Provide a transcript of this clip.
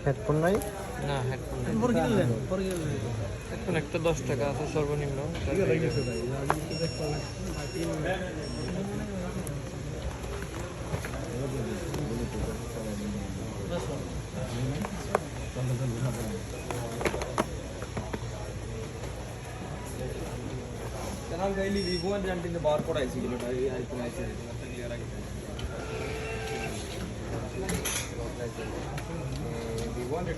Headphone নাই না headphone headphone একটা 10 টাকা আছে সর্বনিম্ন। ಇಲ್ಲಿ ವಿವೋ ಅಂತ ಬಾರ್ ಕೂಡ ಐಸಿಲ್ಲ ಆಯ್ತು ಐಸಿ ಕ್ಲಿಯರ್ ಆಗಿದೆ ವಿವೋ ಅಂತ